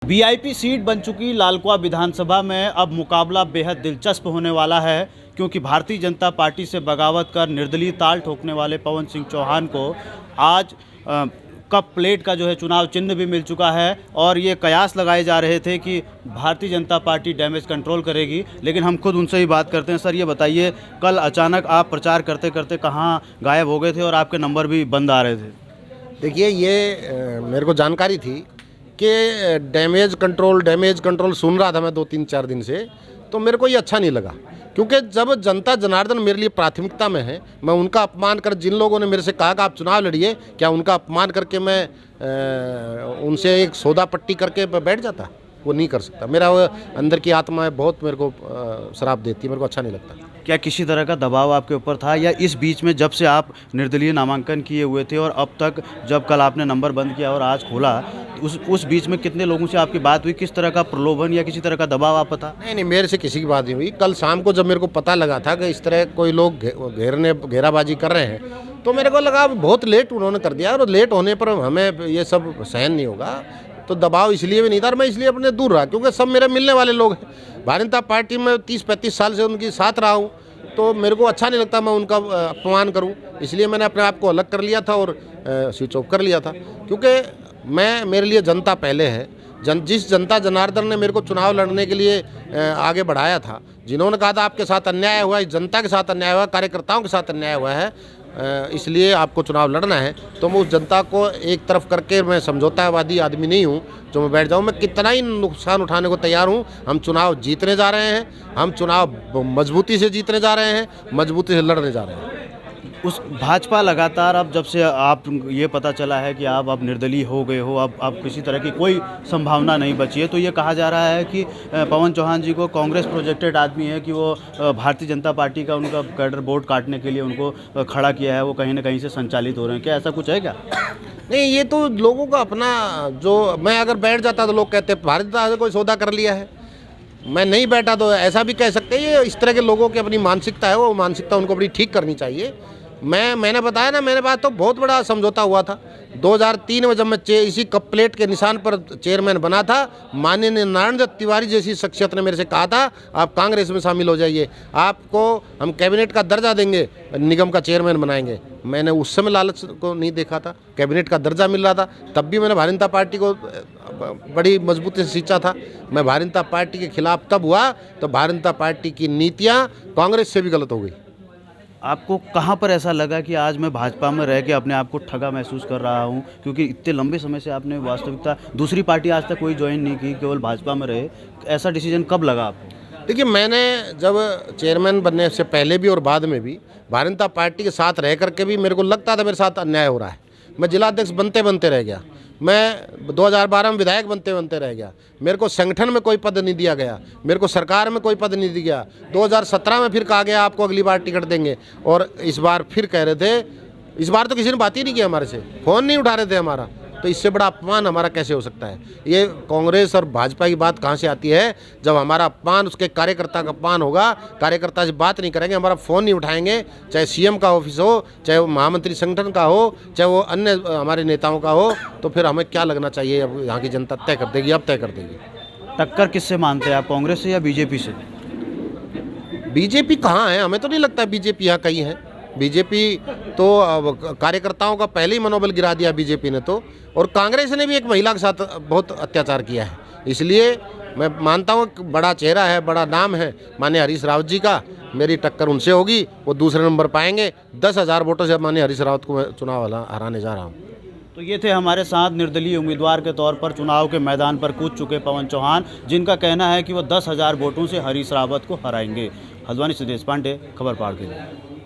VIP seat बन चुकी लालकुआं विधानसभा में अब मुकाबला बेहद दिलचस्प होने वाला है, क्योंकि भारतीय जनता पार्टी से बगावत कर निर्दलीय ताल ठोकने वाले पवन सिंह चौहान को आज कप प्लेट का जो है चुनाव चिन्ह भी मिल चुका है। और ये कयास लगाए जा रहे थे कि Bharatiya Janata party damage control करेगी, लेकिन हम खुद उनसे ही बात करते हैं। सर, ये बताइए, कल अचानक आप प्रचार करते करते कहाँ गायब हो गए थे और आपके नंबर भी बंद आ रहे थे? देखिए, ये मेरे को जानकारी थी कि डैमेज कंट्रोल सुन रहा था मैं 2-3-4 दिन से, तो मेरे को ये अच्छा नहीं लगा। क्योंकि जब जनता जनार्दन मेरे लिए प्राथमिकता में है, मैं उनका अपमान कर, जिन लोगों ने मेरे से कहा कि आप चुनाव लड़िए, क्या उनका अपमान करके मैं उनसे एक सौदा पट्टी करके बैठ जाता? वो नहीं कर सकता। मेरा वो अंदर की आत्मा है, बहुत मेरे को शराब देती है, मेरे को अच्छा नहीं लगता। क्या किसी तरह का दबाव आपके ऊपर था, या इस बीच में जब से आप निर्दलीय नामांकन किए हुए थे और अब तक जब कल आपने नंबर बंद किया और आज खोला, उस बीच में कितने लोगों से आपकी बात हुई? किस तरह का प्रलोभन या किसी तरह का दबाव आप था? नहीं, मेरे से किसी की बात नहीं हुई। कल शाम को जब मेरे को पता लगा था कि इस तरह कोई लोग घेराबाजी कर रहे हैं, तो मेरे को लगा बहुत लेट उन्होंने कर दिया, और लेट होने पर हमें ये सब सहन नहीं होगा। तो दबाव इसलिए भी नहीं था, और मैं इसलिए अपने दूर रहा, क्योंकि सब मेरे मिलने वाले लोग हैं। भारतीय जनता पार्टी में 30-35 साल से उनके साथ रहा हूँ, तो मेरे को अच्छा नहीं लगता मैं उनका अपमान करूँ। इसलिए मैंने अपने आप को अलग कर लिया था और स्विच ऑफ कर लिया था। क्योंकि मेरे लिए जनता पहले है। जिस जनता जनार्दन ने मेरे को चुनाव लड़ने के लिए आगे बढ़ाया था, जिन्होंने कहा था आपके साथ अन्याय हुआ, इस जनता के साथ अन्याय हुआ, कार्यकर्ताओं के साथ अन्याय हुआ है, इसलिए आपको चुनाव लड़ना है, तो मैं उस जनता को एक तरफ करके, मैं समझौतावादी आदमी नहीं हूँ जो मैं बैठ जाऊँ। मैं कितना ही नुकसान उठाने को तैयार हूँ। हम चुनाव जीतने जा रहे हैं, हम चुनाव मजबूती से जीतने जा रहे हैं, मजबूती से लड़ने जा रहे हैं। उस भाजपा लगातार, अब जब से आप ये पता चला है कि आप अब निर्दलीय हो गए हो, अब किसी तरह की कोई संभावना नहीं बची है, तो ये कहा जा रहा है कि पवन चौहान जी को कांग्रेस प्रोजेक्टेड आदमी है, कि वो भारतीय जनता पार्टी का उनका कैडर बोर्ड काटने के लिए उनको खड़ा किया है, वो कहीं ना कहीं से संचालित हो रहे हैं। क्या ऐसा कुछ है क्या? नहीं, ये तो लोगों का अपना, जो मैं अगर बैठ जाता तो लोग कहते भारतीय जनता ने कोई सौदा कर लिया है। मैं नहीं बैठा तो ऐसा भी कह सकते हैं। ये इस तरह के लोगों की अपनी मानसिकता है, वो मानसिकता उनको अपनी ठीक करनी चाहिए। मैंने बताया ना, मेरे पास तो बहुत बड़ा समझौता हुआ था 2003 में, जब मैं इसी कप प्लेट के निशान पर चेयरमैन बना था। माननीय नारायण दत्त तिवारी जैसी शख्सियत ने मेरे से कहा था आप कांग्रेस में शामिल हो जाइए, आपको हम कैबिनेट का दर्जा देंगे, निगम का चेयरमैन बनाएंगे। मैंने उस समय लालच को नहीं देखा था, कैबिनेट का दर्जा मिल रहा था, तब भी मैंने भारतीय जनता पार्टी को बड़ी मजबूती से सींचा था। मैं भारतीय जनता पार्टी के खिलाफ तब हुआ तो भारतीय जनता पार्टी की नीतियाँ कांग्रेस से भी गलत हो गई। आपको कहाँ पर ऐसा लगा कि आज मैं भाजपा में रह के अपने आप को ठगा महसूस कर रहा हूँ? क्योंकि इतने लंबे समय से आपने वास्तविकता दूसरी पार्टी आज तक कोई ज्वाइन नहीं की, केवल भाजपा में रहे। ऐसा डिसीजन कब लगा आपको? देखिए, मैंने जब चेयरमैन बनने से पहले भी और बाद में भी भारतीय जनता पार्टी के साथ रह करके भी मेरे को लगता था मेरे साथ अन्याय हो रहा है। मैं जिलाध्यक्ष बनते बनते रह गया, मैं 2012 में विधायक बनते बनते रह गया, मेरे को संगठन में कोई पद नहीं दिया गया, मेरे को सरकार में कोई पद नहीं दिया गया। 2017 में फिर कहा गया आपको अगली बार टिकट देंगे, और इस बार फिर कह रहे थे। इस बार तो किसी ने बात ही नहीं की हमारे से, फ़ोन नहीं उठा रहे थे हमारा। तो इससे बड़ा अपमान हमारा कैसे हो सकता है? ये कांग्रेस और भाजपा की बात कहाँ से आती है? जब हमारा अपमान उसके कार्यकर्ता का अपमान होगा, कार्यकर्ता से बात नहीं करेंगे, हमारा फ़ोन नहीं उठाएंगे, चाहे सीएम का ऑफिस हो, चाहे वो महामंत्री संगठन का हो, चाहे वो अन्य हमारे नेताओं का हो, तो फिर हमें क्या लगना चाहिए? अब यहाँ की जनता तय कर देगी, अब तय कर देगी। टक्कर किससे मानते हैं आप, कांग्रेस से या बीजेपी से? बीजेपी कहाँ है? हमें तो नहीं लगता बीजेपी यहाँ कहीं है। बीजेपी तो कार्यकर्ताओं का पहले ही मनोबल गिरा दिया बीजेपी ने तो, और कांग्रेस ने भी एक महिला के साथ बहुत अत्याचार किया है। इसलिए मैं मानता हूँ बड़ा चेहरा है, बड़ा नाम है माननीय हरीश रावत जी का, मेरी टक्कर उनसे होगी, वो दूसरे नंबर पाएंगे। 10,000 वोटों से माननीय हरीश रावत को मैं चुनाव हराने जा रहा हूँ। तो ये थे हमारे साथ निर्दलीय उम्मीदवार के तौर पर चुनाव के मैदान पर कूद चुके पवन चौहान, जिनका कहना है कि वो 10,000 वोटों से हरीश रावत को हराएंगे। हल्द्वानी से देश पांडे, खबर पाड़ के लिए।